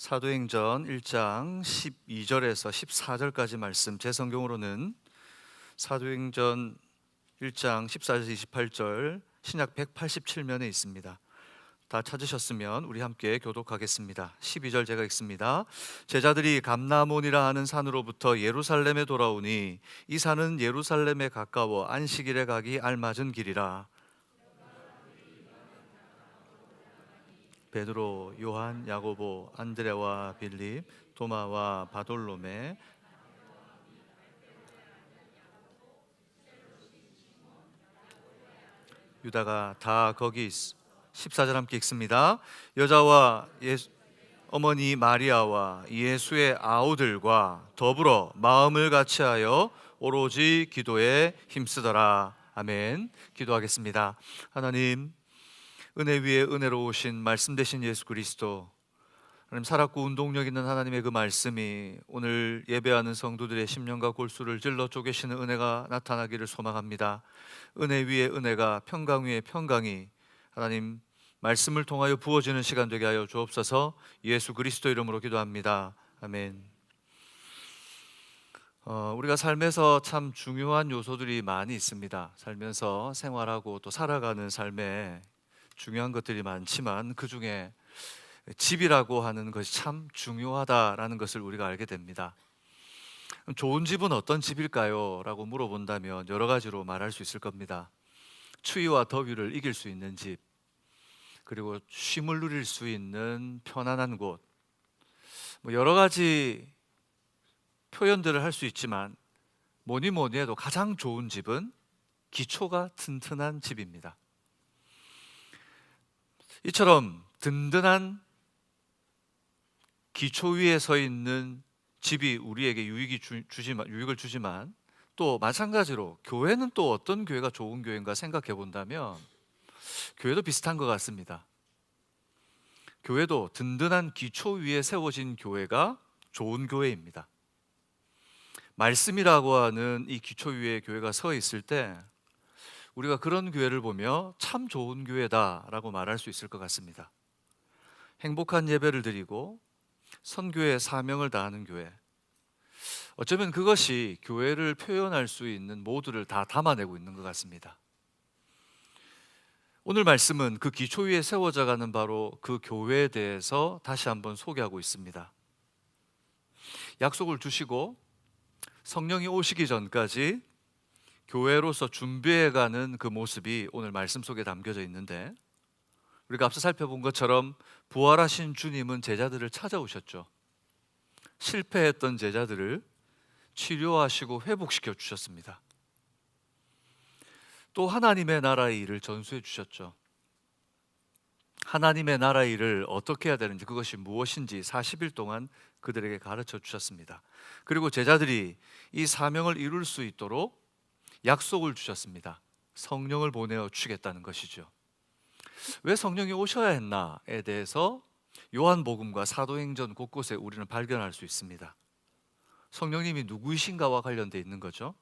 사도행전 1장 12절에서 14절까지 말씀, 제 성경으로는 사도행전 1장 14절에서 28절 신약 187면에 있습니다. 다 찾으셨으면 우리 함께 교독하겠습니다. 12절 제가 읽습니다. 제자들이 감라몬이라 하는 산으로부터 예루살렘에 돌아오니 이 산은 예루살렘에 가까워 안식일에 가기 알맞은 길이라. 베드로, 요한, 야고보, 안드레와 빌립, 도마와 바돌로메, 유다가 다 거기 14절 함께 읽습니다. 여자와 어머니 마리아와 예수의 아우들과 더불어 마음을 같이하여 오로지 기도에 힘쓰더라. 아멘. 기도하겠습니다. 하나님, 은혜 위에 은혜로 오신 말씀 되신 예수 그리스도, 하나님 살았고 운동력 있는 하나님의 그 말씀이 오늘 예배하는 성도들의 심령과 골수를 찔러 쪼개시는 은혜가 나타나기를 소망합니다. 은혜 위에 은혜가, 평강 위에 평강이 하나님 말씀을 통하여 부어지는 시간 되게 하여 주옵소서. 예수 그리스도 이름으로 기도합니다. 아멘. 우리가 삶에서 참 중요한 요소들이 많이 있습니다. 살면서 생활하고 또 살아가는 삶에 중요한 것들이 많지만 그 중에 집이라고 하는 것이 참 중요하다라는 것을 우리가 알게 됩니다. 좋은 집은 어떤 집일까요? 라고 물어본다면 여러 가지로 말할 수 있을 겁니다. 추위와 더위를 이길 수 있는 집, 그리고 쉼을 누릴 수 있는 편안한 곳, 여러 가지 표현들을 할 수 있지만 뭐니 해도 가장 좋은 집은 기초가 튼튼한 집입니다. 이처럼 든든한 기초 위에 서 있는 집이 우리에게 유익을 주지만 또 마찬가지로 교회는 또 어떤 교회가 좋은 교회인가 생각해 본다면 교회도 비슷한 것 같습니다. 교회도 든든한 기초 위에 세워진 교회가 좋은 교회입니다. 말씀이라고 하는 이 기초 위에 교회가 서 있을 때 우리가 그런 교회를 보며 참 좋은 교회다라고 말할 수 있을 것 같습니다. 행복한 예배를 드리고 선교의 사명을 다하는 교회, 어쩌면 그것이 교회를 표현할 수 있는 모두를 다 담아내고 있는 것 같습니다. 오늘 말씀은 그 기초 위에 세워져 가는 바로 그 교회에 대해서 다시 한번 소개하고 있습니다. 약속을 주시고 성령이 오시기 전까지 교회로서 준비해가는 그 모습이 오늘 말씀 속에 담겨져 있는데, 우리가 앞서 살펴본 것처럼 부활하신 주님은 제자들을 찾아오셨죠. 실패했던 제자들을 치료하시고 회복시켜 주셨습니다. 또 하나님의 나라의 일을 전수해 주셨죠. 하나님의 나라의 일을 어떻게 해야 되는지, 그것이 무엇인지 40일 동안 그들에게 가르쳐 주셨습니다. 그리고 제자들이 이 사명을 이룰 수 있도록 약속을 주셨습니다. 성령을 보내어 주겠다는 것이죠. 왜 성령이 오셔야 했나에 대해서 요한복음과 사도행전 곳곳에 우리는 발견할 수 있습니다. 성령님이 누구이신가와 관련되어 있는 거죠.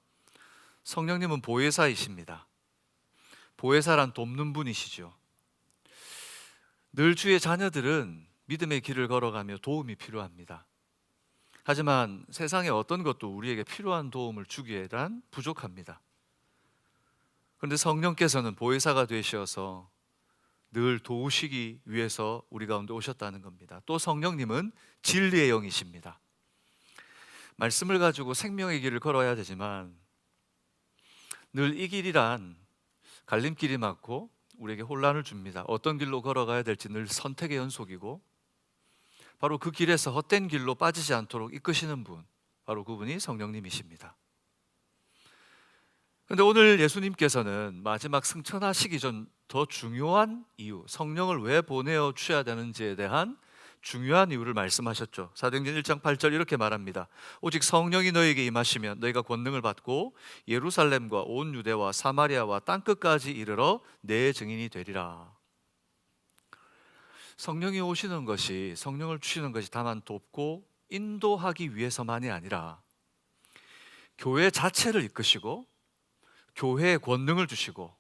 성령님은 보혜사이십니다. 보혜사란 돕는 분이시죠. 늘 주의 자녀들은 믿음의 길을 걸어가며 도움이 필요합니다. 하지만 세상의 어떤 것도 우리에게 필요한 도움을 주기에는 부족합니다. 그런데 성령께서는 보혜사가 되셔서 늘 도우시기 위해서 우리 가운데 오셨다는 겁니다. 또 성령님은 진리의 영이십니다. 말씀을 가지고 생명의 길을 걸어야 되지만 늘 이 길이란 갈림길이 많고 우리에게 혼란을 줍니다. 어떤 길로 걸어가야 될지 늘 선택의 연속이고, 바로 그 길에서 헛된 길로 빠지지 않도록 이끄시는 분, 바로 그분이 성령님이십니다. 그런데 오늘 예수님께서는 마지막 승천하시기 전 더 중요한 이유, 성령을 왜 보내어 주셔야 되는지에 대한 중요한 이유를 말씀하셨죠. 사도행전 1장 8절 이렇게 말합니다. 오직 성령이 너에게 임하시면 너희가 권능을 받고 예루살렘과 온 유대와 사마리아와 땅끝까지 이르러 내 증인이 되리라. 성령이 오시는 것이, 성령을 주시는 것이 다만 돕고 인도하기 위해서만이 아니라 교회 자체를 이끄시고 교회에 권능을 주시고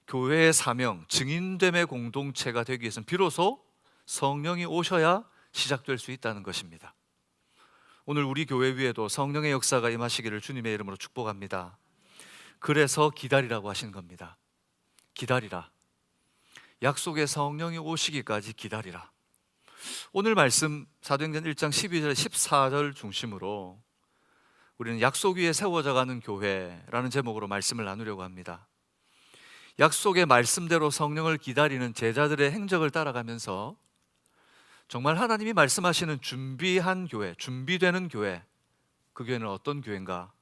교회의 사명, 증인됨의 공동체가 되기 위해서는 비로소 성령이 오셔야 시작될 수 있다는 것입니다. 오늘 우리 교회 위에도 성령의 역사가 임하시기를 주님의 이름으로 축복합니다. 그래서 기다리라고 하신 겁니다. 기다리라. 약속의 성령이 오시기까지 기다리라. 오늘 말씀 사도행전 1장 12절 14절 중심으로 우리는 약속 위에 세워져 가는 교회라는 제목으로 말씀을 나누려고 합니다. 약속의 말씀대로 성령을 기다리는 제자들의 행적을 따라가면서 정말 하나님이 말씀하시는 준비한 교회, 준비되는 교회, 그 교회는 어떤 교회인가?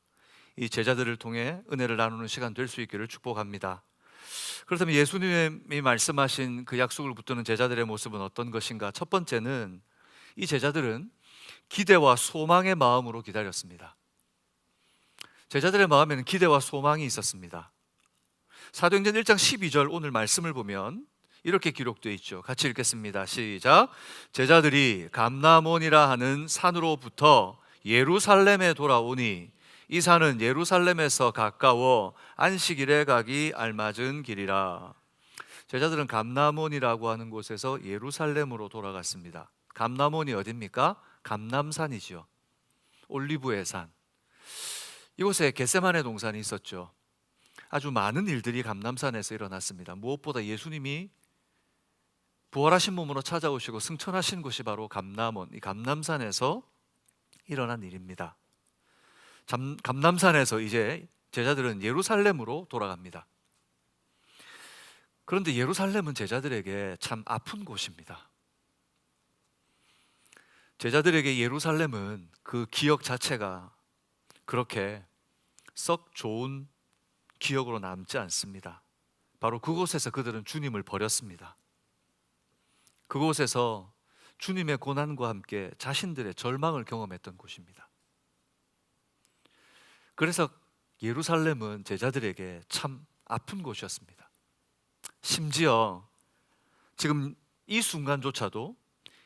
이 제자들을 통해 은혜를 나누는 시간 될 수 있기를 축복합니다. 그렇다면 예수님이 말씀하신 그 약속을 붙드는 제자들의 모습은 어떤 것인가? 첫 번째는 이 제자들은 기대와 소망의 마음으로 기다렸습니다. 제자들의 마음에는 기대와 소망이 있었습니다. 사도행전 1장 12절 오늘 말씀을 보면 이렇게 기록되어 있죠. 같이 읽겠습니다. 시작. 제자들이 감람원이라 하는 산으로부터 예루살렘에 돌아오니 이 산은 예루살렘에서 가까워 안식일에 가기 알맞은 길이라. 제자들은 감람원이라고 하는 곳에서 예루살렘으로 돌아갔습니다. 감람원이 어디입니까? 감람산이죠. 올리브의 산. 이곳에 겟세마네 동산이 있었죠. 아주 많은 일들이 감람산에서 일어났습니다. 무엇보다 예수님이 부활하신 몸으로 찾아오시고 승천하신 곳이 바로 감람원, 이 감람산에서 일어난 일입니다. 감람산에서 이제 제자들은 예루살렘으로 돌아갑니다. 그런데 예루살렘은 제자들에게 참 아픈 곳입니다. 제자들에게 예루살렘은 그 기억 자체가 그렇게 썩 좋은 기억으로 남지 않습니다. 바로 그곳에서 그들은 주님을 버렸습니다. 그곳에서 주님의 고난과 함께 자신들의 절망을 경험했던 곳입니다. 그래서 예루살렘은 제자들에게 참 아픈 곳이었습니다. 심지어 지금 이 순간조차도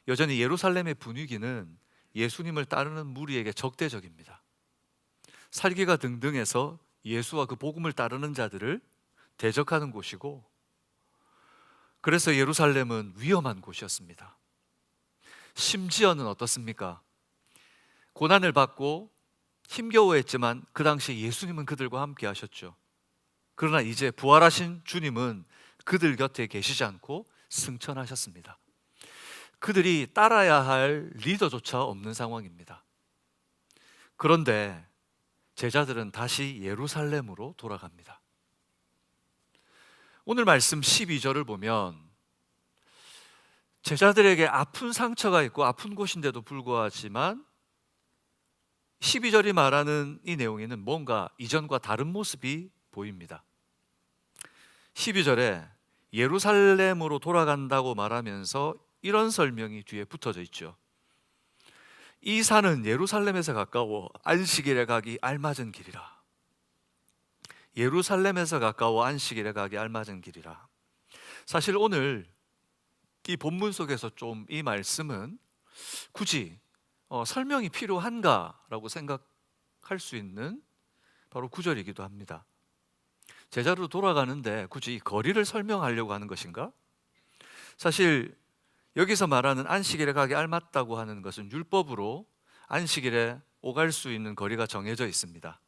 여전히 예루살렘의 분위기는 예수님을 따르는 무리에게 적대적입니다. 살기가 등등해서 예수와 그 복음을 따르는 자들을 대적하는 곳이고, 그래서 예루살렘은 위험한 곳이었습니다. 심지어는 어떻습니까? 고난을 받고 힘겨워했지만 그 당시 예수님은 그들과 함께 하셨죠. 그러나 이제 부활하신 주님은 그들 곁에 계시지 않고 승천하셨습니다. 그들이 따라야 할 리더조차 없는 상황입니다. 그런데 제자들은 다시 예루살렘으로 돌아갑니다. 오늘 말씀 12절을 보면 제자들에게 아픈 상처가 있고 아픈 곳인데도 불구하지만 12절이 말하는 이 내용에는 뭔가 이전과 다른 모습이 보입니다. 12절에 예루살렘으로 돌아간다고 말하면서 이런 설명이 뒤에 붙어져 있죠. 이 산은 예루살렘에서 가까워 안식일에 가기 알맞은 길이라. 예루살렘에서 가까워 안식일에 가기 알맞은 길이라. 사실 오늘 이 본문 속에서 좀 이 말씀은 굳이 설명이 필요한가라고 생각할 수 있는 바로 구절이기도 합니다. 제자로 돌아가는데 굳이 이 거리를 설명하려고 하는 것인가? 사실 여기서 말하는 안식일에 가기 알맞다고 하는 것은 율법으로 안식일에 오갈 수 있는 거리가 정해져 있습니다.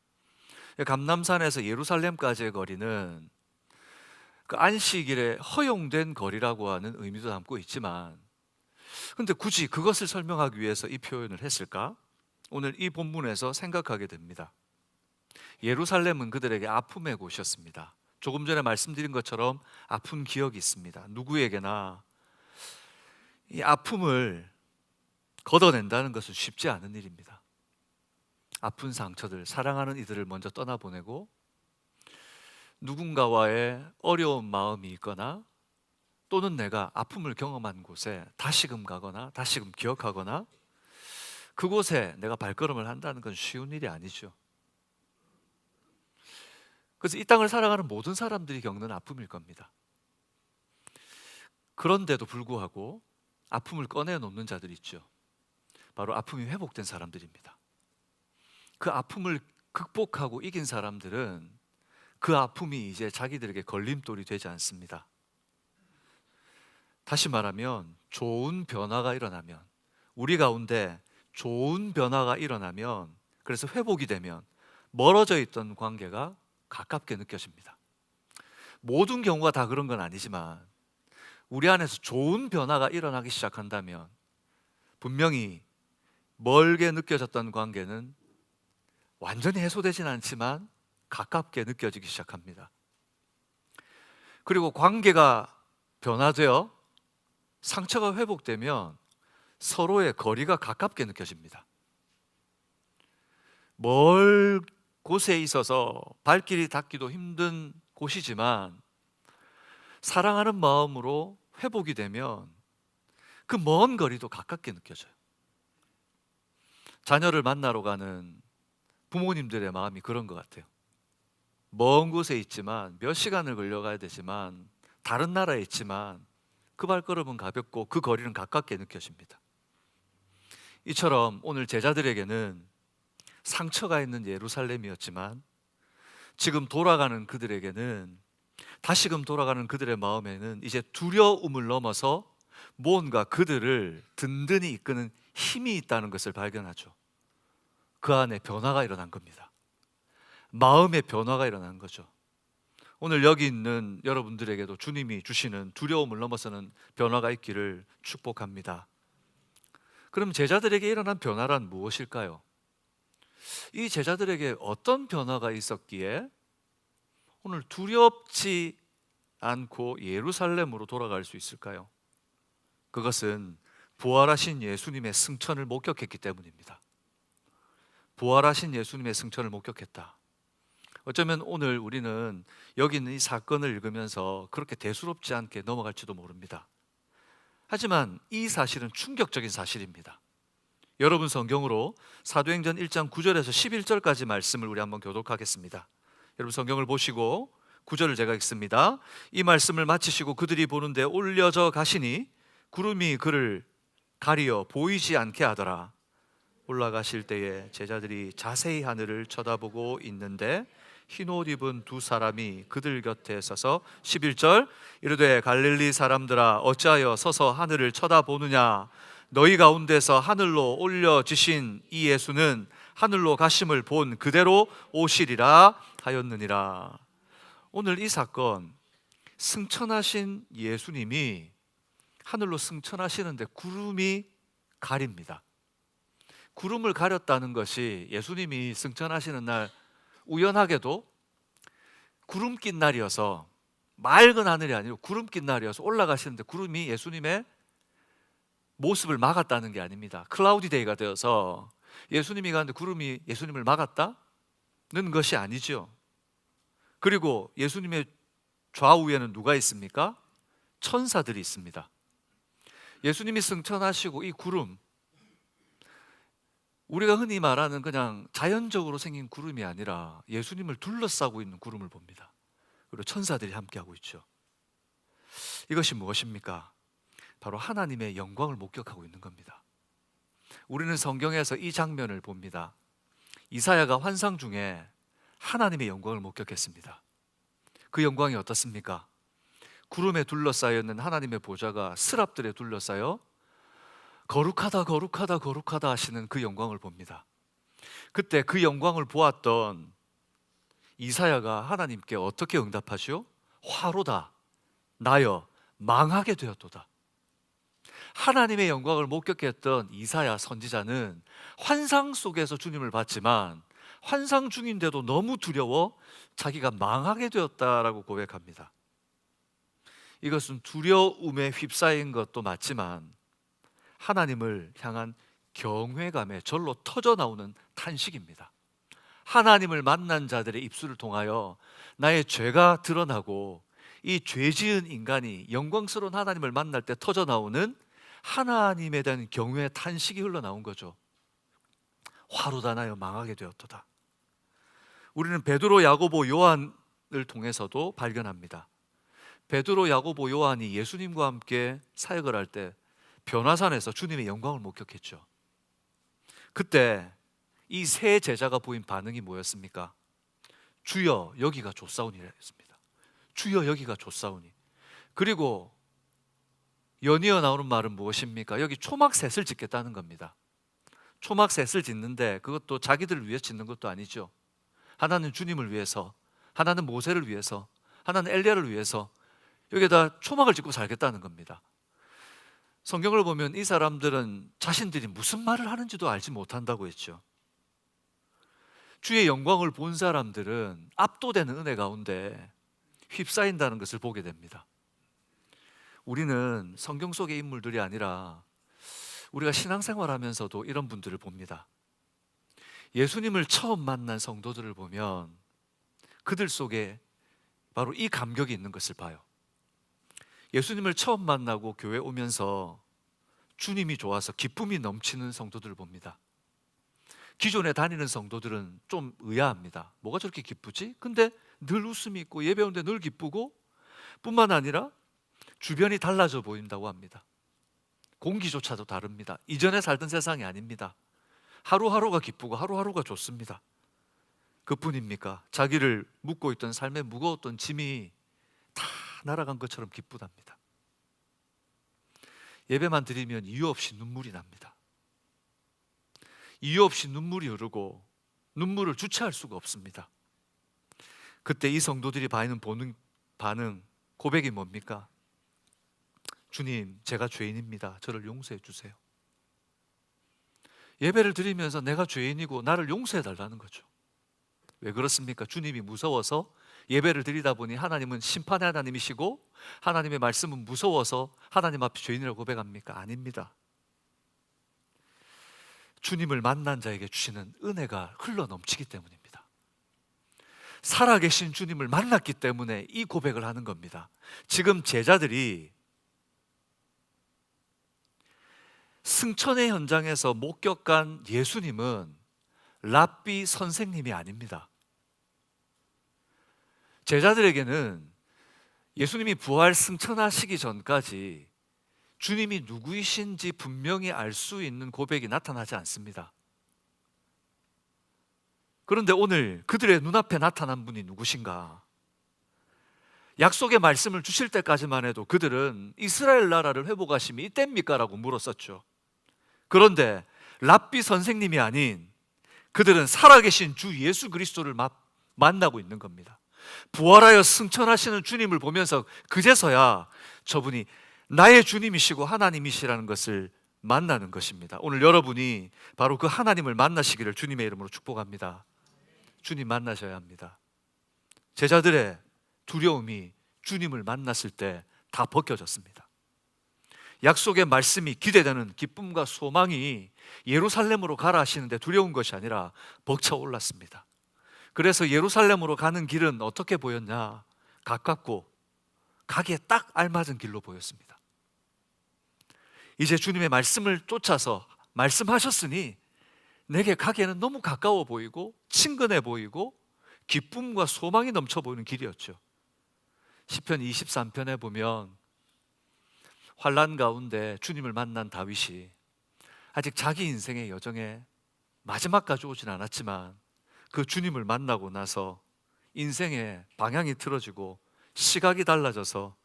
감람산에서 예루살렘까지의 거리는 그 안식일에 허용된 거리라고 하는 의미도 담고 있지만, 그런데 굳이 그것을 설명하기 위해서 이 표현을 했을까? 오늘 이 본문에서 생각하게 됩니다. 예루살렘은 그들에게 아픔의 곳이었습니다. 조금 전에 말씀드린 것처럼 아픈 기억이 있습니다. 누구에게나 이 아픔을 걷어낸다는 것은 쉽지 않은 일입니다. 아픈 상처들, 사랑하는 이들을 먼저 떠나보내고 누군가와의 어려운 마음이 있거나 또는 내가 아픔을 경험한 곳에 다시금 가거나 다시금 기억하거나 그곳에 내가 발걸음을 한다는 건 쉬운 일이 아니죠. 그래서 이 땅을 살아가는 모든 사람들이 겪는 아픔일 겁니다. 그런데도 불구하고 아픔을 꺼내놓는 자들이 있죠. 바로 아픔이 회복된 사람들입니다. 그 아픔을 극복하고 이긴 사람들은 그 아픔이 이제 자기들에게 걸림돌이 되지 않습니다. 다시 말하면 좋은 변화가 일어나면, 우리 가운데 좋은 변화가 일어나면, 그래서 회복이 되면 멀어져 있던 관계가 가깝게 느껴집니다. 모든 경우가 다 그런 건 아니지만 우리 안에서 좋은 변화가 일어나기 시작한다면 분명히 멀게 느껴졌던 관계는 완전히 해소되진 않지만 가깝게 느껴지기 시작합니다. 그리고 관계가 변화되어 상처가 회복되면 서로의 거리가 가깝게 느껴집니다. 멀 곳에 있어서 발길이 닿기도 힘든 곳이지만 사랑하는 마음으로 회복이 되면 그 먼 거리도 가깝게 느껴져요. 자녀를 만나러 가는 부모님들의 마음이 그런 것 같아요. 먼 곳에 있지만 몇 시간을 걸려가야 되지만 다른 나라에 있지만 그 발걸음은 가볍고 그 거리는 가깝게 느껴집니다. 이처럼 오늘 제자들에게는 상처가 있는 예루살렘이었지만 지금 돌아가는 그들에게는, 다시금 돌아가는 그들의 마음에는 이제 두려움을 넘어서 무언가 그들을 든든히 이끄는 힘이 있다는 것을 발견하죠. 그 안에 변화가 일어난 겁니다. 마음의 변화가 일어난 거죠. 오늘 여기 있는 여러분들에게도 주님이 주시는 두려움을 넘어서는 변화가 있기를 축복합니다. 그럼 제자들에게 일어난 변화란 무엇일까요? 이 제자들에게 어떤 변화가 있었기에 오늘 두렵지 않고 예루살렘으로 돌아갈 수 있을까요? 그것은 부활하신 예수님의 승천을 목격했기 때문입니다. 부활하신 예수님의 승천을 목격했다. 어쩌면 오늘 우리는 여기 있는 이 사건을 읽으면서 그렇게 대수롭지 않게 넘어갈지도 모릅니다. 하지만 이 사실은 충격적인 사실입니다. 여러분 성경으로 사도행전 1장 9절에서 11절까지 말씀을 우리 한번 교독하겠습니다. 여러분 성경을 보시고 9절을 제가 읽습니다. 이 말씀을 마치시고 그들이 보는데 올려져 가시니 구름이 그를 가리어 보이지 않게 하더라. 올라가실 때에 제자들이 자세히 하늘을 쳐다보고 있는데 흰옷 입은 두 사람이 그들 곁에 서서 11절 이르되 갈릴리 사람들아 어찌하여 서서 하늘을 쳐다보느냐 너희 가운데서 하늘로 올려지신 이 예수는 하늘로 가심을 본 그대로 오시리라 하였느니라. 오늘 이 사건, 승천하신 예수님이 하늘로 승천하시는데 구름이 가립니다. 구름을 가렸다는 것이 예수님이 승천하시는 날 우연하게도 구름 낀 날이어서, 맑은 하늘이 아니고 구름 낀 날이어서 올라가시는데 구름이 예수님의 모습을 막았다는 게 아닙니다. 클라우디 데이가 되어서 예수님이 가는데 구름이 예수님을 막았다는 것이 아니죠. 그리고 예수님의 좌우에는 누가 있습니까? 천사들이 있습니다. 예수님이 승천하시고 이 구름, 우리가 흔히 말하는 그냥 자연적으로 생긴 구름이 아니라 예수님을 둘러싸고 있는 구름을 봅니다. 그리고 천사들이 함께하고 있죠. 이것이 무엇입니까? 바로 하나님의 영광을 목격하고 있는 겁니다. 우리는 성경에서 이 장면을 봅니다. 이사야가 환상 중에 하나님의 영광을 목격했습니다. 그 영광이 어떻습니까? 구름에 둘러싸여 있는 하나님의 보좌가 스랍들에 둘러싸여 거룩하다 거룩하다 거룩하다 하시는 그 영광을 봅니다. 그때 그 영광을 보았던 이사야가 하나님께 어떻게 응답하시오? 화로다 나여 망하게 되었도다. 하나님의 영광을 목격했던 이사야 선지자는 환상 속에서 주님을 봤지만 환상 중인데도 너무 두려워 자기가 망하게 되었다라고 고백합니다. 이것은 두려움에 휩싸인 것도 맞지만 하나님을 향한 경외감에 절로 터져나오는 탄식입니다. 하나님을 만난 자들의 입술을 통하여 나의 죄가 드러나고 이 죄지은 인간이 영광스러운 하나님을 만날 때 터져나오는 하나님에 대한 경외의 탄식이 흘러나온 거죠. 화로다 나여 망하게 되었도다. 우리는 베드로, 야고보, 요한을 통해서도 발견합니다. 베드로, 야고보, 요한이 예수님과 함께 사역을 할 때 변화산에서 주님의 영광을 목격했죠. 그때 이 세 제자가 보인 반응이 뭐였습니까? 주여 여기가 좋사오니라 했습니다. 주여 여기가 좋사오니. 그리고 연이어 나오는 말은 무엇입니까? 여기 초막셋을 짓겠다는 겁니다. 초막셋을 짓는데 그것도 자기들을 위해 짓는 것도 아니죠. 하나는 주님을 위해서, 하나는 모세를 위해서, 하나는 엘리야를 위해서 여기에다 초막을 짓고 살겠다는 겁니다. 성경을 보면 이 사람들은 자신들이 무슨 말을 하는지도 알지 못한다고 했죠. 주의 영광을 본 사람들은 압도되는 은혜 가운데 휩싸인다는 것을 보게 됩니다. 우리는 성경 속의 인물들이 아니라 우리가 신앙생활하면서도 이런 분들을 봅니다. 예수님을 처음 만난 성도들을 보면 그들 속에 바로 이 감격이 있는 것을 봐요. 예수님을 처음 만나고 교회 오면서 주님이 좋아서 기쁨이 넘치는 성도들을 봅니다. 기존에 다니는 성도들은 좀 의아합니다. 뭐가 저렇게 기쁘지? 근데 늘 웃음이 있고 예배 오는데 늘 기쁘고 뿐만 아니라 주변이 달라져 보인다고 합니다. 공기조차도 다릅니다. 이전에 살던 세상이 아닙니다. 하루하루가 기쁘고 하루하루가 좋습니다. 그뿐입니까? 자기를 묶고 있던 삶에 무거웠던 짐이 다 날아간 것처럼 기쁘답니다. 예배만 드리면 이유 없이 눈물이 납니다. 이유 없이 눈물이 흐르고 눈물을 주체할 수가 없습니다. 그때 이 성도들이 보이는 반응, 고백이 뭡니까? 주님, 제가 죄인입니다. 저를 용서해 주세요. 예배를 드리면서 내가 죄인이고 나를 용서해 달라는 거죠. 왜 그렇습니까? 주님이 무서워서 예배를 드리다 보니 하나님은 심판의 하나님이시고 하나님의 말씀은 무서워서 하나님 앞에 죄인이라고 고백합니까? 아닙니다. 주님을 만난 자에게 주시는 은혜가 흘러 넘치기 때문입니다. 살아계신 주님을 만났기 때문에 이 고백을 하는 겁니다. 지금 제자들이 승천의 현장에서 목격한 예수님은 랍비 선생님이 아닙니다. 제자들에게는 예수님이 부활 승천하시기 전까지 주님이 누구이신지 분명히 알 수 있는 고백이 나타나지 않습니다. 그런데 오늘 그들의 눈앞에 나타난 분이 누구신가? 약속의 말씀을 주실 때까지만 해도 그들은 이스라엘 나라를 회복하심이 이때입니까? 라고 물었었죠. 그런데 랍비 선생님이 아닌 그들은 살아계신 주 예수 그리스도를 만나고 있는 겁니다. 부활하여 승천하시는 주님을 보면서 그제서야 저분이 나의 주님이시고 하나님이시라는 것을 만나는 것입니다. 오늘 여러분이 바로 그 하나님을 만나시기를 주님의 이름으로 축복합니다. 주님 만나셔야 합니다. 제자들의 두려움이 주님을 만났을 때 다 벗겨졌습니다. 약속의 말씀이 기대되는 기쁨과 소망이 예루살렘으로 가라 하시는데 두려운 것이 아니라 벅차올랐습니다. 그래서 예루살렘으로 가는 길은 어떻게 보였냐? 가깝고 가기에 딱 알맞은 길로 보였습니다. 이제 주님의 말씀을 쫓아서 말씀하셨으니 내게 가기에는 너무 가까워 보이고 친근해 보이고 기쁨과 소망이 넘쳐 보이는 길이었죠. 시편 23편에 보면 환난 가운데 주님을 만난 다윗이 아직 자기 인생의 여정에 마지막까지 오진 않았지만 그 주님을 만나고 나서 인생의 방향이 틀어지고 시각이 달라져서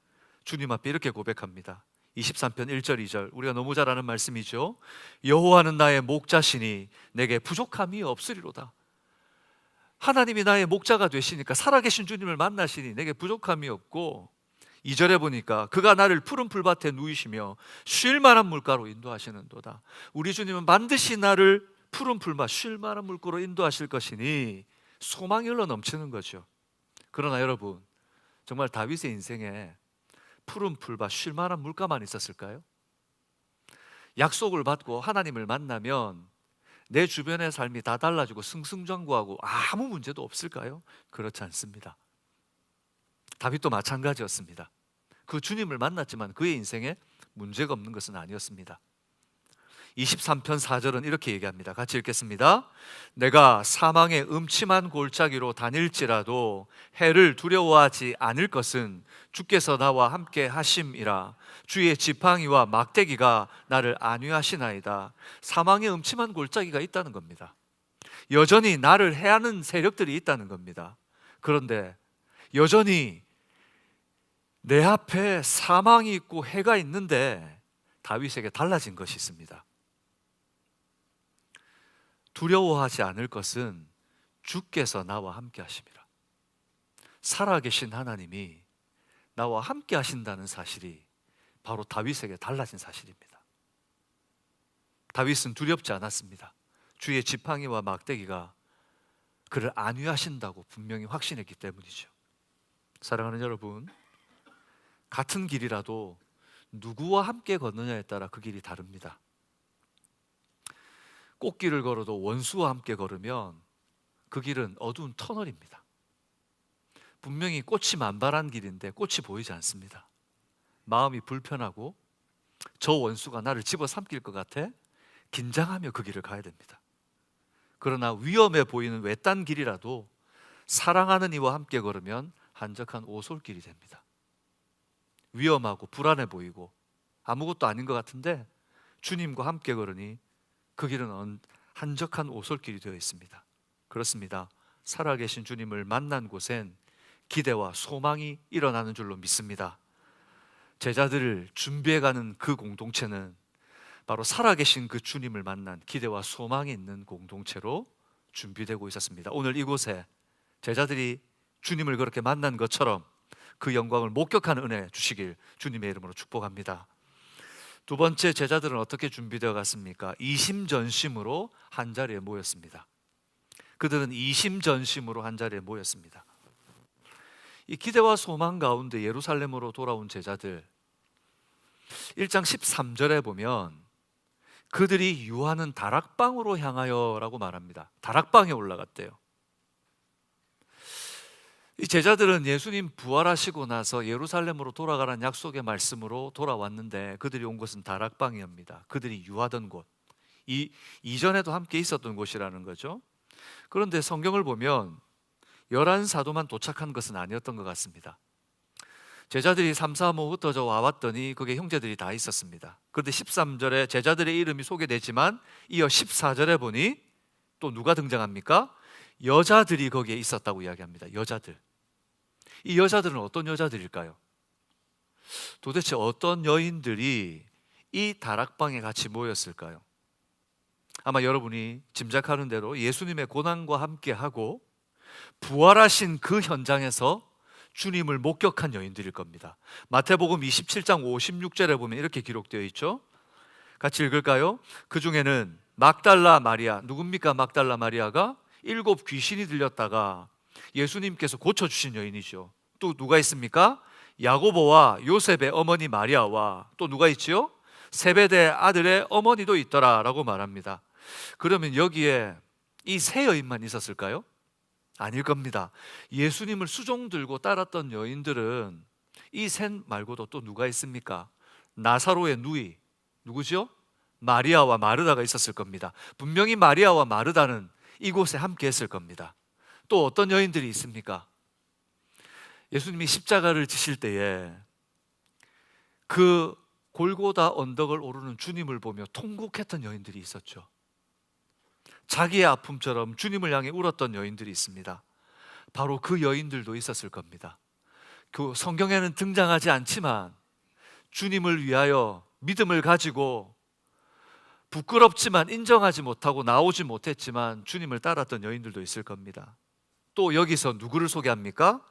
주님 앞에 이렇게 고백합니다. 23편 1절 2절 우리가 너무 잘 아는 말씀이죠. 여호와는 나의 목자시니 내게 부족함이 없으리로다. 하나님이 나의 목자가 되시니까 살아계신 주님을 만나시니 내게 부족함이 없고 2절에 보니까 그가 나를 푸른 풀밭에 누이시며 쉴 만한 물가로 인도하시는도다. 우리 주님은 반드시 나를 푸른 풀밭 쉴 만한 물가로 인도하실 것이니 소망이 흘러 넘치는 거죠. 그러나 여러분 정말 다윗의 인생에 푸른 풀밭 쉴 만한 물가만 있었을까요? 약속을 받고 하나님을 만나면 내 주변의 삶이 다 달라지고 승승장구하고 아무 문제도 없을까요? 그렇지 않습니다. 다윗도 마찬가지였습니다. 그 주님을 만났지만 그의 인생에 문제가 없는 것은 아니었습니다. 23편 4절은 이렇게 얘기합니다. 같이 읽겠습니다. 내가 사망의 음침한 골짜기로 다닐지라도 해를 두려워하지 않을 것은 주께서 나와 함께 하심이라. 주의 지팡이와 막대기가 나를 안위하시나이다. 사망의 음침한 골짜기가 있다는 겁니다. 여전히 나를 해하는 세력들이 있다는 겁니다. 그런데 여전히 내 앞에 사망이 있고 해가 있는데 다윗에게 달라진 것이 있습니다. 두려워하지 않을 것은 주께서 나와 함께 하심이라. 살아계신 하나님이 나와 함께 하신다는 사실이 바로 다윗에게 달라진 사실입니다. 다윗은 두렵지 않았습니다. 주의 지팡이와 막대기가 그를 안위하신다고 분명히 확신했기 때문이죠. 사랑하는 여러분, 같은 길이라도 누구와 함께 걷느냐에 따라 그 길이 다릅니다. 꽃길을 걸어도 원수와 함께 걸으면 그 길은 어두운 터널입니다. 분명히 꽃이 만발한 길인데 꽃이 보이지 않습니다. 마음이 불편하고 저 원수가 나를 집어삼킬 것 같아 긴장하며 그 길을 가야 됩니다. 그러나 위험해 보이는 외딴 길이라도 사랑하는 이와 함께 걸으면 한적한 오솔길이 됩니다. 위험하고 불안해 보이고 아무것도 아닌 것 같은데 주님과 함께 걸으니 그 길은 한적한 오솔길이 되어 있습니다. 그렇습니다. 살아계신 주님을 만난 곳엔 기대와 소망이 일어나는 줄로 믿습니다. 제자들을 준비해가는 그 공동체는 바로 살아계신 그 주님을 만난 기대와 소망이 있는 공동체로 준비되고 있었습니다. 오늘 이곳에 제자들이 주님을 그렇게 만난 것처럼 그 영광을 목격하는 은혜 주시길 주님의 이름으로 축복합니다. 두 번째, 제자들은 어떻게 준비되어 갔습니까? 이심전심으로 한자리에 모였습니다. 그들은 이심전심으로 한자리에 모였습니다. 이 기대와 소망 가운데 예루살렘으로 돌아온 제자들, 1장 13절에 보면 그들이 유하는 다락방으로 향하여 라고 말합니다. 다락방에 올라갔대요. 이 제자들은 예수님 부활하시고 나서 예루살렘으로 돌아가라는 약속의 말씀으로 돌아왔는데 그들이 온 곳은 다락방이옵니다. 그들이 유하던 곳, 이전에도 함께 있었던 곳이라는 거죠. 그런데 성경을 보면 11사도만 도착한 것은 아니었던 것 같습니다. 제자들이 3, 4모 흩어져 와왔더니 거기에 형제들이 다 있었습니다. 그런데 13절에 제자들의 이름이 소개되지만 이어 14절에 보니 또 누가 등장합니까? 여자들이 거기에 있었다고 이야기합니다. 여자들. 이 여자들은 어떤 여자들일까요? 도대체 어떤 여인들이 이 다락방에 같이 모였을까요? 아마 여러분이 짐작하는 대로 예수님의 고난과 함께하고 부활하신 그 현장에서 주님을 목격한 여인들일 겁니다. 마태복음 27장 56절에 보면 이렇게 기록되어 있죠. 같이 읽을까요? 그 중에는 막달라 마리아, 누굽니까? 막달라 마리아가 7 귀신이 들렸다가 예수님께서 고쳐주신 여인이죠. 또 누가 있습니까? 야고보와 요셉의 어머니 마리아와 또 누가 있지요? 세베대 아들의 어머니도 있더라 라고 말합니다. 그러면 여기에 이 세 여인만 있었을까요? 아닐 겁니다. 예수님을 수종 들고 따랐던 여인들은 이 셋 말고도 또 누가 있습니까? 나사로의 누이, 누구죠? 마리아와 마르다가 있었을 겁니다. 분명히 마리아와 마르다는 이곳에 함께 했을 겁니다. 또 어떤 여인들이 있습니까? 예수님이 십자가를 지실 때에 그 골고다 언덕을 오르는 주님을 보며 통곡했던 여인들이 있었죠. 자기의 아픔처럼 주님을 향해 울었던 여인들이 있습니다. 바로 그 여인들도 있었을 겁니다. 그 성경에는 등장하지 않지만 주님을 위하여 믿음을 가지고 부끄럽지만 인정하지 못하고 나오지 못했지만 주님을 따랐던 여인들도 있을 겁니다. 또 여기서 누구를 소개합니까?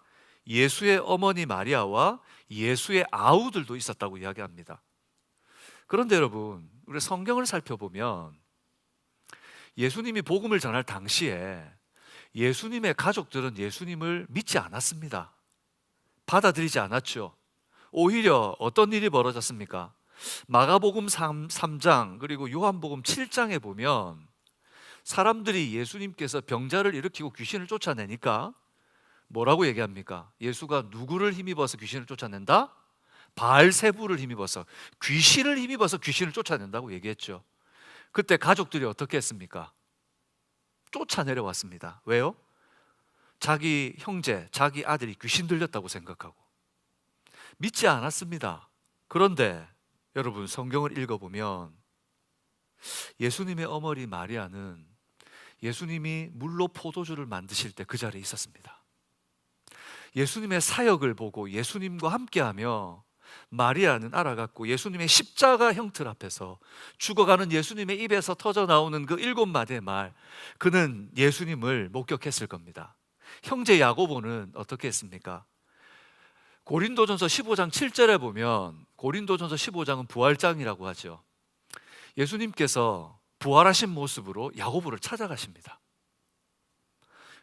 예수의 어머니 마리아와 예수의 아우들도 있었다고 이야기합니다. 그런데 여러분, 우리 성경을 살펴보면 예수님이 복음을 전할 당시에 예수님의 가족들은 예수님을 믿지 않았습니다. 받아들이지 않았죠. 오히려 어떤 일이 벌어졌습니까? 마가복음 3장 그리고 요한복음 7장에 보면 사람들이 예수님께서 병자를 일으키고 귀신을 쫓아내니까 뭐라고 얘기합니까? 예수가 누구를 힘입어서 귀신을 쫓아낸다? 바알세부를 힘입어서, 귀신을 힘입어서 귀신을 쫓아낸다고 얘기했죠. 그때 가족들이 어떻게 했습니까? 쫓아내려왔습니다. 왜요? 자기 형제, 자기 아들이 귀신 들렸다고 생각하고 믿지 않았습니다. 그런데 여러분, 성경을 읽어보면 예수님의 어머니 마리아는 예수님이 물로 포도주를 만드실 때 그 자리에 있었습니다. 예수님의 사역을 보고 예수님과 함께하며 마리아는 알아갔고 예수님의 십자가 형틀 앞에서 죽어가는 예수님의 입에서 터져 나오는 그 7마디의 말, 그는 예수님을 목격했을 겁니다. 형제 야고보는 어떻게 했습니까? 고린도전서 15장 7절에 보면, 고린도전서 15장은 부활장이라고 하죠. 예수님께서 부활하신 모습으로 야고보를 찾아가십니다.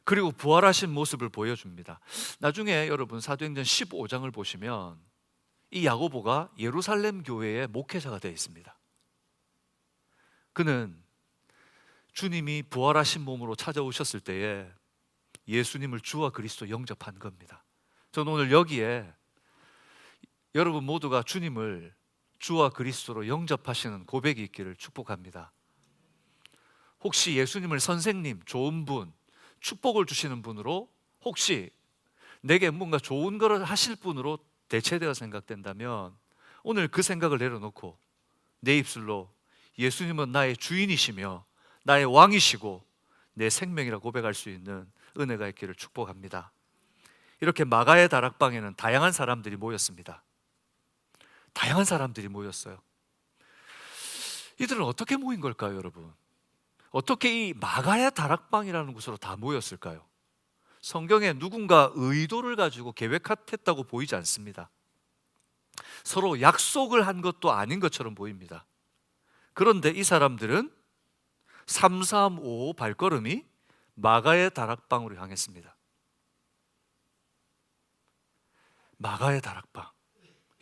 그리고 부활하신 모습을 보여줍니다. 나중에 여러분 사도행전 15장을 보시면 이 야고보가 예루살렘 교회의 목회자가 되어 있습니다. 그는 주님이 부활하신 몸으로 찾아오셨을 때에 예수님을 주와 그리스도 영접한 겁니다. 저는 오늘 여기에 여러분 모두가 주님을 주와 그리스도로 영접하시는 고백이 있기를 축복합니다. 혹시 예수님을 선생님, 좋은 분, 축복을 주시는 분으로, 혹시 내게 뭔가 좋은 것을 하실 분으로 대체되어 생각된다면 오늘 그 생각을 내려놓고 내 입술로 예수님은 나의 주인이시며 나의 왕이시고 내 생명이라 고백할 수 있는 은혜가 있기를 축복합니다. 이렇게 마가의 다락방에는 다양한 사람들이 모였습니다. 다양한 사람들이 모였어요. 이들은 어떻게 모인 걸까요, 여러분? 어떻게 이 마가의 다락방이라는 곳으로 다 모였을까요? 성경에 누군가 의도를 가지고 계획했다고 보이지 않습니다. 서로 약속을 한 것도 아닌 것처럼 보입니다. 그런데 이 사람들은 3355 발걸음이 마가의 다락방으로 향했습니다. 마가의 다락방,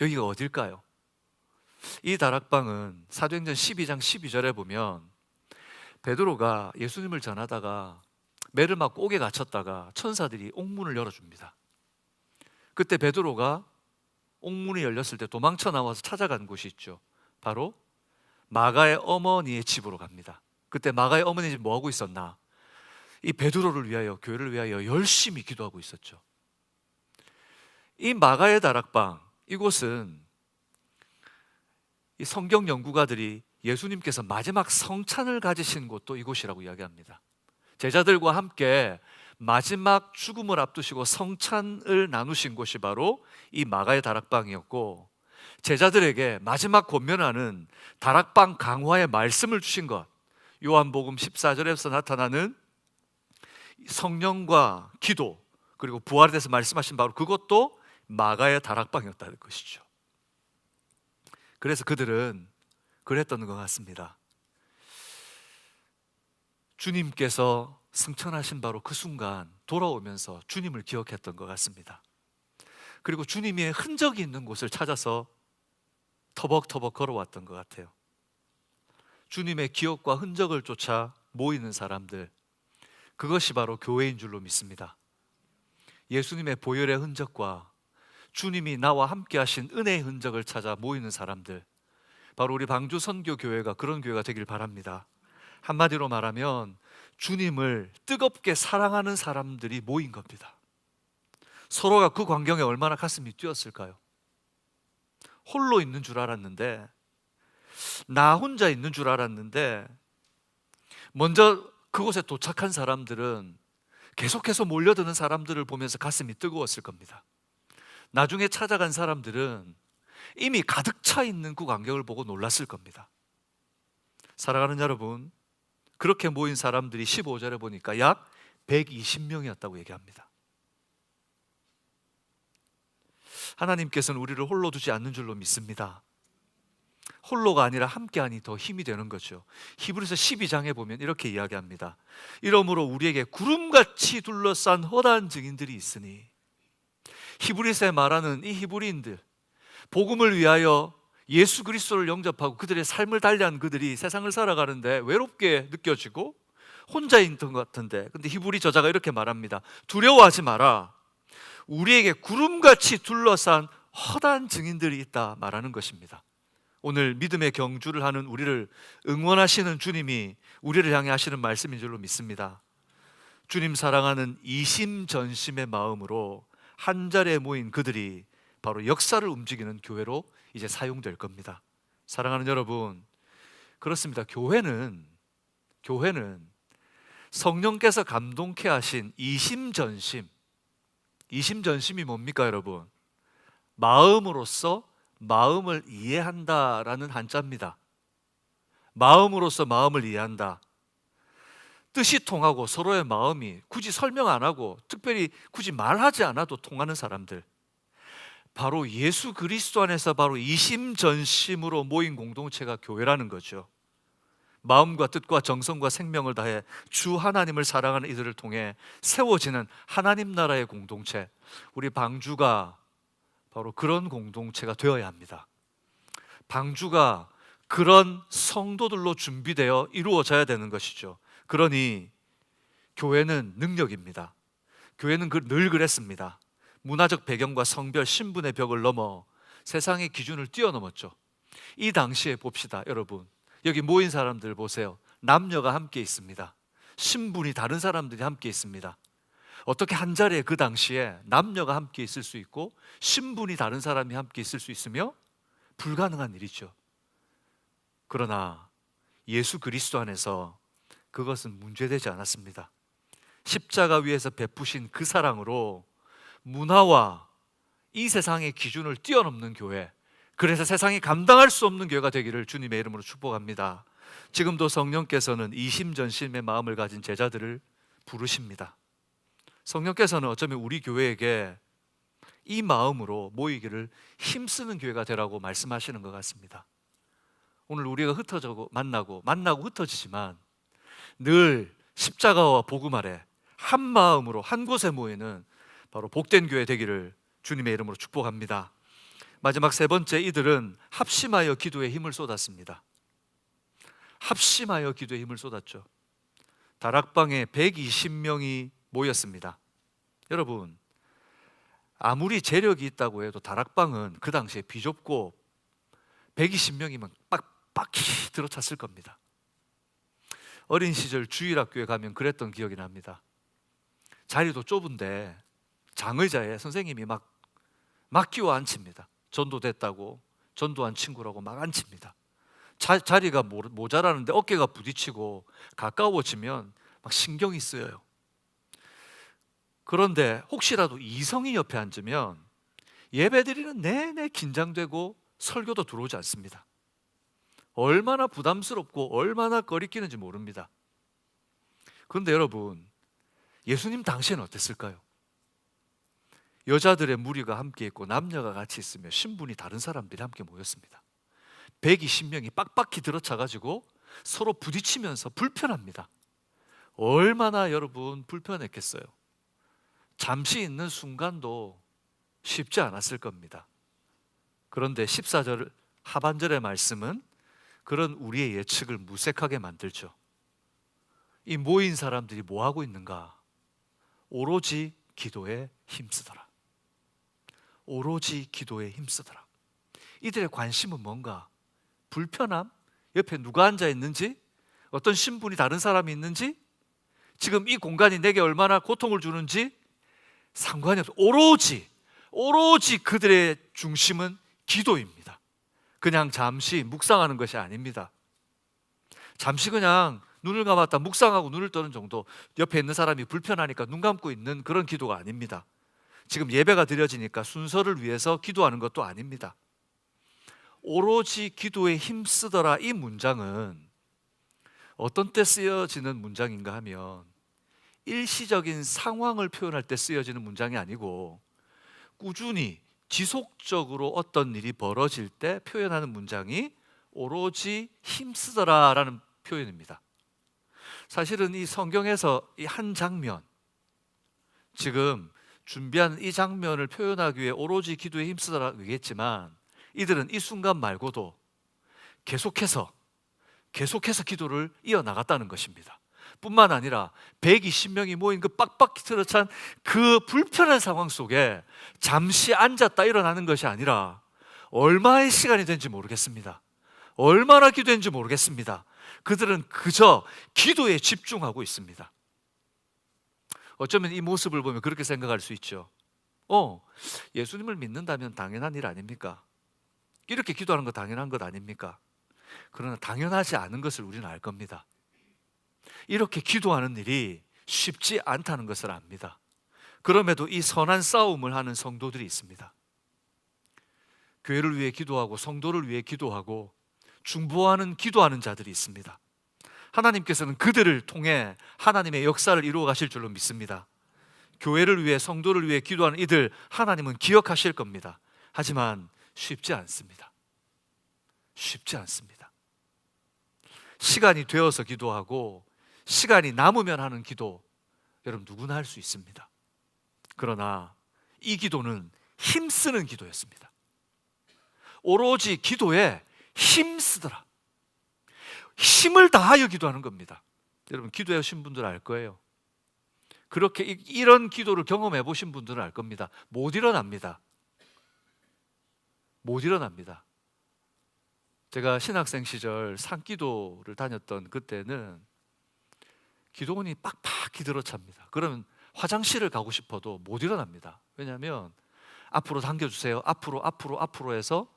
여기가 어딜까요? 이 다락방은 사도행전 12장 12절에 보면 베드로가 예수님을 전하다가 매를 맞고 옥에 갇혔다가 천사들이 옥문을 열어줍니다. 그때 베드로가 옥문이 열렸을 때 도망쳐 나와서 찾아간 곳이 있죠. 바로 마가의 어머니의 집으로 갑니다. 그때 마가의 어머니 집 뭐 하고 있었나? 이 베드로를 위하여, 교회를 위하여 열심히 기도하고 있었죠. 이 마가의 다락방, 이곳은 이 성경 연구가들이 예수님께서 마지막 성찬을 가지신 곳도 이곳이라고 이야기합니다. 제자들과 함께 마지막 죽음을 앞두시고 성찬을 나누신 곳이 바로 이 마가의 다락방이었고, 제자들에게 마지막 권면하는 다락방 강화의 말씀을 주신 것, 요한복음 14절에서 나타나는 성령과 기도 그리고 부활에 대해서 말씀하신 바로 그것도 마가의 다락방이었다는 것이죠. 그래서 그들은 그랬던 것 같습니다. 주님께서 승천하신 바로 그 순간 돌아오면서 주님을 기억했던 것 같습니다. 그리고 주님의 흔적이 있는 곳을 찾아서 터벅터벅 걸어왔던 것 같아요. 주님의 기억과 흔적을 쫓아 모이는 사람들, 그것이 바로 교회인 줄로 믿습니다. 예수님의 보혈의 흔적과 주님이 나와 함께 하신 은혜의 흔적을 찾아 모이는 사람들, 바로 우리 방주 선교교회가 그런 교회가 되길 바랍니다. 한마디로 말하면 주님을 뜨겁게 사랑하는 사람들이 모인 겁니다. 서로가 그 광경에 얼마나 가슴이 뛰었을까요? 홀로 있는 줄 알았는데, 나 혼자 있는 줄 알았는데, 먼저 그곳에 도착한 사람들은 계속해서 몰려드는 사람들을 보면서 가슴이 뜨거웠을 겁니다. 나중에 찾아간 사람들은 이미 가득 차 있는 그 광경을 보고 놀랐을 겁니다. 사랑하는 여러분, 그렇게 모인 사람들이 15절에 보니까 약 120명이었다고 얘기합니다. 하나님께서는 우리를 홀로 두지 않는 줄로 믿습니다. 홀로가 아니라 함께하니 더 힘이 되는 거죠. 히브리서 12장에 보면 이렇게 이야기합니다. 이러므로 우리에게 구름같이 둘러싼 허다한 증인들이 있으니, 히브리서에 말하는 이 히브리인들, 복음을 위하여 예수 그리스도를 영접하고 그들의 삶을 달리한 그들이 세상을 살아가는데 외롭게 느껴지고 혼자 있던 것 같은데, 근데 히브리 저자가 이렇게 말합니다. 두려워하지 마라. 우리에게 구름같이 둘러싼 허다한 증인들이 있다 말하는 것입니다. 오늘 믿음의 경주를 하는 우리를 응원하시는 주님이 우리를 향해 하시는 말씀인 줄로 믿습니다. 주님 사랑하는 이심전심의 마음으로 한 자리에 모인 그들이 바로 역사를 움직이는 교회로 이제 사용될 겁니다. 사랑하는 여러분, 그렇습니다. 교회는 성령께서 감동케 하신 이심전심, 이심전심이 뭡니까 여러분? 마음으로서 마음을 이해한다라는 한자입니다. 마음으로서 마음을 이해한다. 뜻이 통하고 서로의 마음이 굳이 설명 안 하고 특별히 굳이 말하지 않아도 통하는 사람들, 바로 예수 그리스도 안에서 바로 이심전심으로 모인 공동체가 교회라는 거죠. 마음과 뜻과 정성과 생명을 다해 주 하나님을 사랑하는 이들을 통해 세워지는 하나님 나라의 공동체, 우리 방주가 바로 그런 공동체가 되어야 합니다. 방주가 그런 성도들로 준비되어 이루어져야 되는 것이죠. 그러니 교회는 능력입니다. 교회는 늘 그랬습니다. 문화적 배경과 성별, 신분의 벽을 넘어 세상의 기준을 뛰어넘었죠. 이 당시에 봅시다 여러분, 여기 모인 사람들 보세요. 남녀가 함께 있습니다. 신분이 다른 사람들이 함께 있습니다. 어떻게 한 자리에 그 당시에 남녀가 함께 있을 수 있고 신분이 다른 사람이 함께 있을 수 있으며 불가능한 일이죠. 그러나 예수 그리스도 안에서 그것은 문제되지 않았습니다. 십자가 위에서 베푸신 그 사랑으로 문화와 이 세상의 기준을 뛰어넘는 교회, 그래서 세상이 감당할 수 없는 교회가 되기를 주님의 이름으로 축복합니다. 지금도 성령께서는 이심전심의 마음을 가진 제자들을 부르십니다. 성령께서는 어쩌면 우리 교회에게 이 마음으로 모이기를 힘쓰는 교회가 되라고 말씀하시는 것 같습니다. 오늘 우리가 흩어져 만나고 흩어지지만 늘 십자가와 복음 아래 한 마음으로 한 곳에 모이는 바로 복된 교회 되기를 주님의 이름으로 축복합니다. 마지막 세 번째, 이들은 합심하여 기도에 힘을 쏟았습니다. 합심하여 기도에 힘을 쏟았죠. 다락방에 120명이 모였습니다. 여러분, 아무리 재력이 있다고 해도 다락방은 그 당시에 비좁고 120명이면 빡빡히 들어찼을 겁니다. 어린 시절 주일학교에 가면 그랬던 기억이 납니다. 자리도 좁은데 장의자에 선생님이 막 끼워 앉힙니다. 전도됐다고, 전도한 친구라고 막 앉힙니다. 자리가 모자라는데 어깨가 부딪히고 가까워지면 막 신경이 쓰여요. 그런데 혹시라도 이성이 옆에 앉으면 예배드리는 내내 긴장되고 설교도 들어오지 않습니다. 얼마나 부담스럽고 얼마나 거리끼는지 모릅니다. 그런데 여러분, 예수님 당시에는 어땠을까요? 여자들의 무리가 함께 있고 남녀가 같이 있으며 신분이 다른 사람들이 함께 모였습니다. 120명이 빡빡히 들어차가지고 서로 부딪히면서 불편합니다. 얼마나 여러분 불편했겠어요. 잠시 있는 순간도 쉽지 않았을 겁니다. 그런데 14절 하반절의 말씀은 그런 우리의 예측을 무색하게 만들죠. 이 모인 사람들이 뭐 하고 있는가? 오로지 기도에 힘쓰더라. 오로지 기도에 힘쓰더라. 이들의 관심은 뭔가? 불편함? 옆에 누가 앉아 있는지? 어떤 신분이 다른 사람이 있는지? 지금 이 공간이 내게 얼마나 고통을 주는지? 상관이 없어. 오로지 그들의 중심은 기도입니다. 그냥 잠시 묵상하는 것이 아닙니다. 잠시 그냥 눈을 감았다 묵상하고 눈을 떠는 정도, 옆에 있는 사람이 불편하니까 눈 감고 있는 그런 기도가 아닙니다. 지금 예배가 드려지니까 순서를 위해서 기도하는 것도 아닙니다. 오로지 기도에 힘쓰더라, 이 문장은 어떤 때 쓰여지는 문장인가 하면 일시적인 상황을 표현할 때 쓰여지는 문장이 아니고 꾸준히 지속적으로 어떤 일이 벌어질 때 표현하는 문장이 오로지 힘쓰더라라는 표현입니다. 사실은 이 성경에서 이 한 장면, 지금 준비한 이 장면을 표현하기 위해 오로지 기도에 힘쓰더라 얘기했지만, 이들은 이 순간 말고도 계속해서 기도를 이어나갔다는 것입니다. 뿐만 아니라 120명이 모인 그 빡빡히 들어찬 그 불편한 상황 속에 잠시 앉았다 일어나는 것이 아니라 얼마의 시간이 된지 모르겠습니다. 얼마나 기도했는지 모르겠습니다. 그들은 그저 기도에 집중하고 있습니다. 어쩌면 이 모습을 보면 그렇게 생각할 수 있죠. 예수님을 믿는다면 당연한 일 아닙니까? 이렇게 기도하는 거 당연한 것 아닙니까? 그러나 당연하지 않은 것을 우리는 알 겁니다. 이렇게 기도하는 일이 쉽지 않다는 것을 압니다. 그럼에도 이 선한 싸움을 하는 성도들이 있습니다. 교회를 위해 기도하고 성도를 위해 기도하고 중보하는 기도하는 자들이 있습니다. 하나님께서는 그들을 통해 하나님의 역사를 이루어 가실 줄로 믿습니다. 교회를 위해 성도를 위해 기도하는 이들 하나님은 기억하실 겁니다. 하지만 쉽지 않습니다. 쉽지 않습니다. 시간이 되어서 기도하고 시간이 남으면 하는 기도, 여러분 누구나 할 수 있습니다. 그러나 이 기도는 힘쓰는 기도였습니다. 오로지 기도에 힘쓰더라. 힘을 다하여 기도하는 겁니다. 여러분 기도해 오신 분들 알 거예요. 그렇게 이런 기도를 경험해 보신 분들은 알 겁니다. 못 일어납니다. 못 일어납니다. 제가 신학생 시절 산기도를 다녔던 그때는 기도원이 빡빡히 들어찹니다. 그러면 화장실을 가고 싶어도 못 일어납니다. 왜냐하면 앞으로 당겨주세요. 앞으로 해서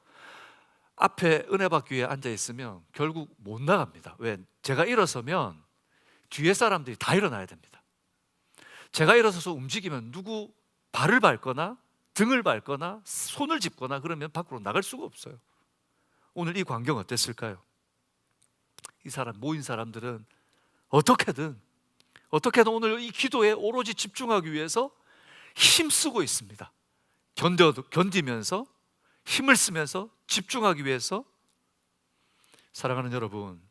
앞에 은혜받기 위해 앉아 있으면 결국 못 나갑니다. 왜? 제가 일어서면 뒤에 사람들이 다 일어나야 됩니다. 제가 일어서서 움직이면 누구 발을 밟거나 등을 밟거나 손을 짚거나 그러면 밖으로 나갈 수가 없어요. 오늘 이 광경 어땠을까요? 이 사람 모인 사람들은 어떻게든 오늘 이 기도에 오로지 집중하기 위해서 힘쓰고 있습니다. 견디면서 힘을 쓰면서 집중하기 위해서. 사랑하는 여러분,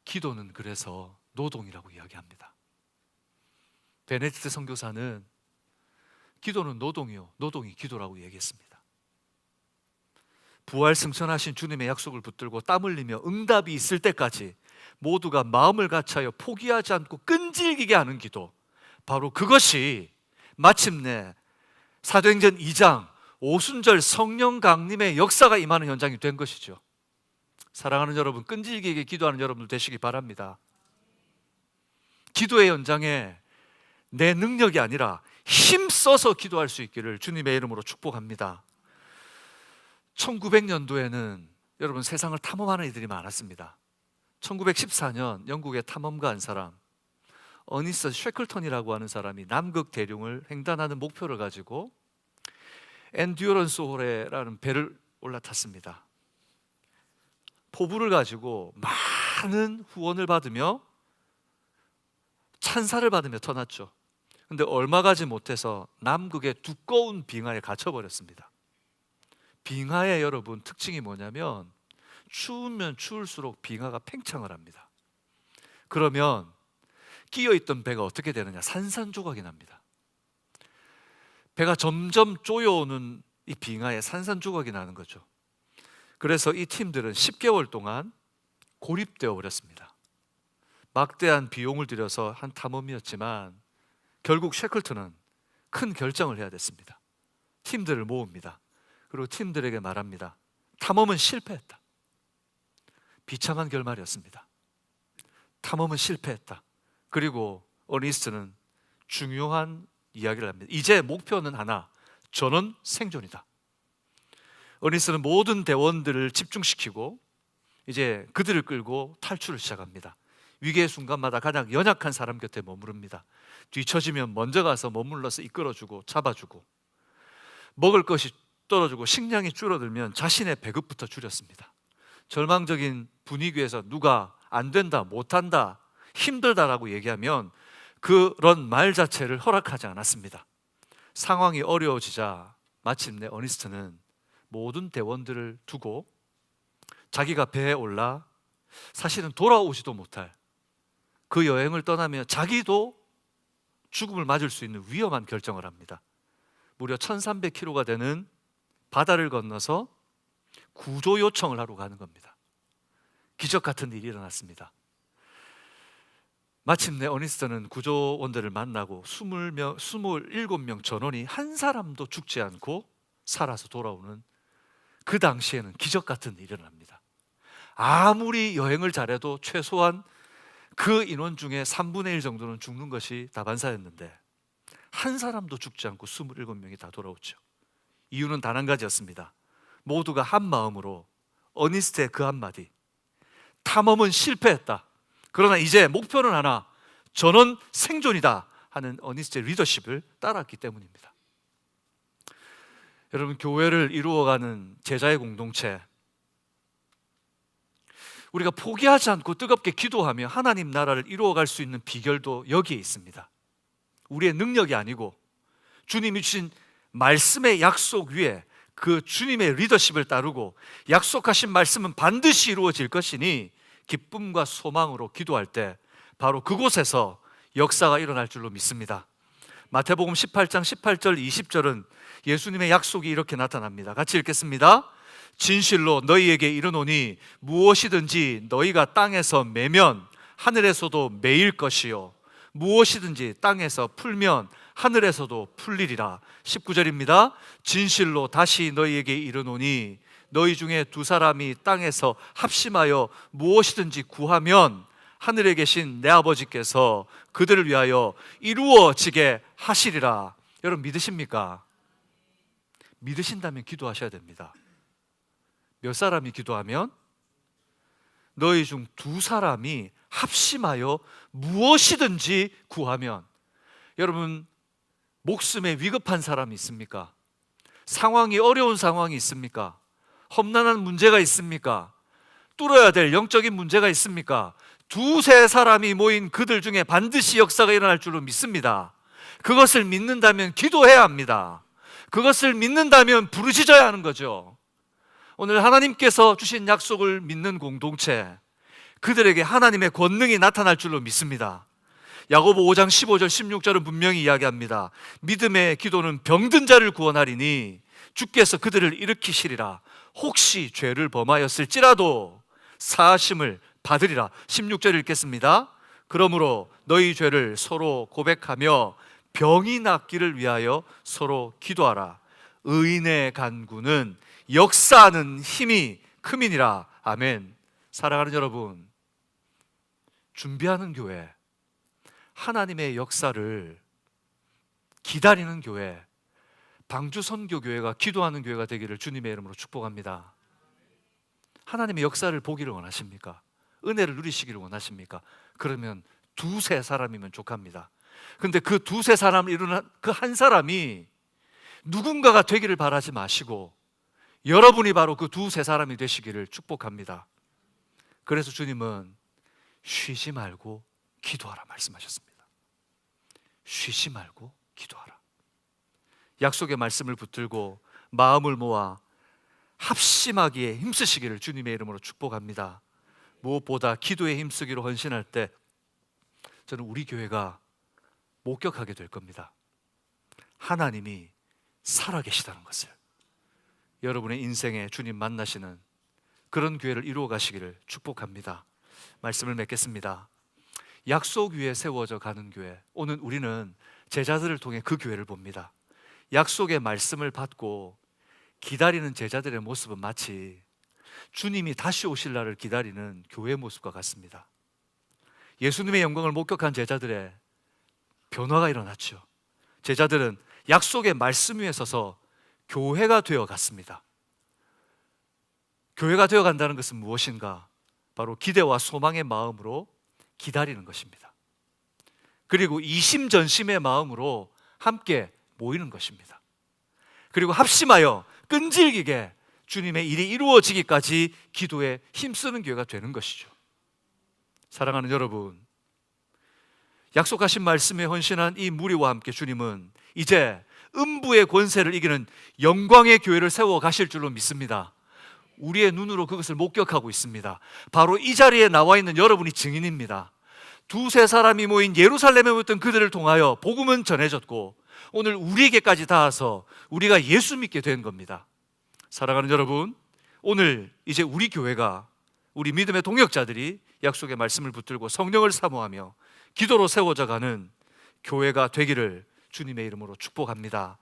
기도는 그래서 노동이라고 이야기합니다. 베네딕트 선교사는 기도는 노동이요, 노동이 기도라고 얘기했습니다. 부활 승천하신 주님의 약속을 붙들고 땀 흘리며 응답이 있을 때까지 모두가 마음을 같이하여 포기하지 않고 끈질기게 하는 기도, 바로 그것이 마침내 사도행전 2장 오순절 성령 강림의 역사가 임하는 현장이 된 것이죠. 사랑하는 여러분, 끈질기게 기도하는 여러분들 되시기 바랍니다. 기도의 현장에 내 능력이 아니라 힘써서 기도할 수 있기를 주님의 이름으로 축복합니다. 1900년도에는 여러분 세상을 탐험하는 이들이 많았습니다. 1914년 영국의 탐험가 한 사람, 어니스트 쉐클턴이라고 하는 사람이 남극 대륙을 횡단하는 목표를 가지고 엔듀어런스 홀에라는 배를 올라탔습니다. 포부를 가지고 많은 후원을 받으며 찬사를 받으며 떠났죠. 근데 얼마 가지 못해서 남극의 두꺼운 빙하에 갇혀버렸습니다. 빙하의 여러분 특징이 뭐냐면 추우면 추울수록 빙하가 팽창을 합니다. 그러면 끼어있던 배가 어떻게 되느냐? 산산조각이 납니다. 배가 점점 쪼여오는 이 빙하에 산산조각이 나는 거죠. 그래서 이 팀들은 10개월 동안 고립되어 버렸습니다. 막대한 비용을 들여서 한 탐험이었지만 결국 셰클턴은 큰 결정을 해야 됐습니다. 팀들을 모읍니다. 그리고 팀들에게 말합니다. 탐험은 실패했다. 비참한 결말이었습니다. 탐험은 실패했다. 그리고 어니스트는 중요한 이야기를 합니다. 이제 목표는 하나, 저는 생존이다. 어니스트는 모든 대원들을 집중시키고 이제 그들을 끌고 탈출을 시작합니다. 위기의 순간마다 가장 연약한 사람 곁에 머무릅니다. 뒤처지면 먼저 가서 머물러서 이끌어주고 잡아주고, 먹을 것이 떨어지고 식량이 줄어들면 자신의 배급부터 줄였습니다. 절망적인 분위기에서 누가 안 된다, 못한다, 힘들다라고 얘기하면 그런 말 자체를 허락하지 않았습니다. 상황이 어려워지자 마침내 어니스트는 모든 대원들을 두고 자기가 배에 올라 사실은 돌아오지도 못할 그 여행을 떠나며 자기도 죽음을 맞을 수 있는 위험한 결정을 합니다. 무려 1300km가 되는 바다를 건너서 구조 요청을 하러 가는 겁니다. 기적 같은 일이 일어났습니다. 마침내 어니스트는 구조원들을 만나고 27명 전원이 한 사람도 죽지 않고 살아서 돌아오는 그 당시에는 기적 같은 일이 일어납니다. 아무리 여행을 잘해도 최소한 그 인원 중에 3분의 1 정도는 죽는 것이 다반사였는데 한 사람도 죽지 않고 27명이 다 돌아오죠. 이유는 단 한 가지였습니다. 모두가 한 마음으로 어니스트의 그 한마디, 탐험은 실패했다. 그러나 이제 목표는 하나, 저는 생존이다 하는 어니스트의 리더십을 따랐기 때문입니다. 여러분, 교회를 이루어가는 제자의 공동체, 우리가 포기하지 않고 뜨겁게 기도하며 하나님 나라를 이루어갈 수 있는 비결도 여기에 있습니다. 우리의 능력이 아니고 주님이 주신 말씀의 약속 위에 그 주님의 리더십을 따르고 약속하신 말씀은 반드시 이루어질 것이니 기쁨과 소망으로 기도할 때 바로 그곳에서 역사가 일어날 줄로 믿습니다. 마태복음 18장 18절 20절은 예수님의 약속이 이렇게 나타납니다. 같이 읽겠습니다. 진실로 너희에게 이르노니 무엇이든지 너희가 땅에서 매면 하늘에서도 매일 것이요 무엇이든지 땅에서 풀면 하늘에서도 풀리리라. 19절입니다. 진실로 다시 너희에게 이르노니 너희 중에 두 사람이 땅에서 합심하여 무엇이든지 구하면 하늘에 계신 내 아버지께서 그들을 위하여 이루어지게 하시리라. 여러분, 믿으십니까? 믿으신다면 기도하셔야 됩니다. 몇 사람이 기도하면? 너희 중 두 사람이 합심하여 무엇이든지 구하면. 여러분, 목숨에 위급한 사람이 있습니까? 상황이 어려운 상황이 있습니까? 험난한 문제가 있습니까? 뚫어야 될 영적인 문제가 있습니까? 두세 사람이 모인 그들 중에 반드시 역사가 일어날 줄로 믿습니다. 그것을 믿는다면 기도해야 합니다. 그것을 믿는다면 부르짖어야 하는 거죠. 오늘 하나님께서 주신 약속을 믿는 공동체, 그들에게 하나님의 권능이 나타날 줄로 믿습니다. 야고보 5장 15절 16절은 분명히 이야기합니다. 믿음의 기도는 병든 자를 구원하리니 주께서 그들을 일으키시리라. 혹시 죄를 범하였을지라도 사하심을 받으리라. 16절 읽겠습니다. 그러므로 너희 죄를 서로 고백하며 병이 낫기를 위하여 서로 기도하라. 의인의 간구는 역사하는 힘이 큼이니라. 아멘. 사랑하는 여러분, 준비하는 교회, 하나님의 역사를 기다리는 교회, 방주 선교교회가 기도하는 교회가 되기를 주님의 이름으로 축복합니다. 하나님의 역사를 보기를 원하십니까? 은혜를 누리시기를 원하십니까? 그러면 두세 사람이면 족합니다. 근데 그 두세 사람을 이루는 그 한 사람이 누군가가 되기를 바라지 마시고 여러분이 바로 그 두세 사람이 되시기를 축복합니다. 그래서 주님은 쉬지 말고 기도하라 말씀하셨습니다. 쉬지 말고 기도하라. 약속의 말씀을 붙들고 마음을 모아 합심하기에 힘쓰시기를 주님의 이름으로 축복합니다. 무엇보다 기도에 힘쓰기로 헌신할 때 저는 우리 교회가 목격하게 될 겁니다. 하나님이 살아계시다는 것을, 여러분의 인생에 주님 만나시는 그런 교회를 이루어 가시기를 축복합니다. 말씀을 맺겠습니다. 약속 위에 세워져 가는 교회, 오늘 우리는 제자들을 통해 그 교회를 봅니다. 약속의 말씀을 받고 기다리는 제자들의 모습은 마치 주님이 다시 오실 날을 기다리는 교회의 모습과 같습니다. 예수님의 영광을 목격한 제자들의 변화가 일어났죠. 제자들은 약속의 말씀 위에 서서 교회가 되어 갔습니다. 교회가 되어 간다는 것은 무엇인가? 바로 기대와 소망의 마음으로 기다리는 것입니다. 그리고 이심전심의 마음으로 함께 모이는 것입니다. 그리고 합심하여 끈질기게 주님의 일이 이루어지기까지 기도에 힘쓰는 교회가 되는 것이죠. 사랑하는 여러분, 약속하신 말씀에 헌신한 이 무리와 함께 주님은 이제 음부의 권세를 이기는 영광의 교회를 세워 가실 줄로 믿습니다. 우리의 눈으로 그것을 목격하고 있습니다. 바로 이 자리에 나와 있는 여러분이 증인입니다. 두세 사람이 모인 예루살렘에 모였던 그들을 통하여 복음은 전해졌고 오늘 우리에게까지 닿아서 우리가 예수 믿게 된 겁니다. 사랑하는 여러분, 오늘 이제 우리 교회가, 우리 믿음의 동역자들이 약속의 말씀을 붙들고 성령을 사모하며 기도로 세워져 가는 교회가 되기를 주님의 이름으로 축복합니다.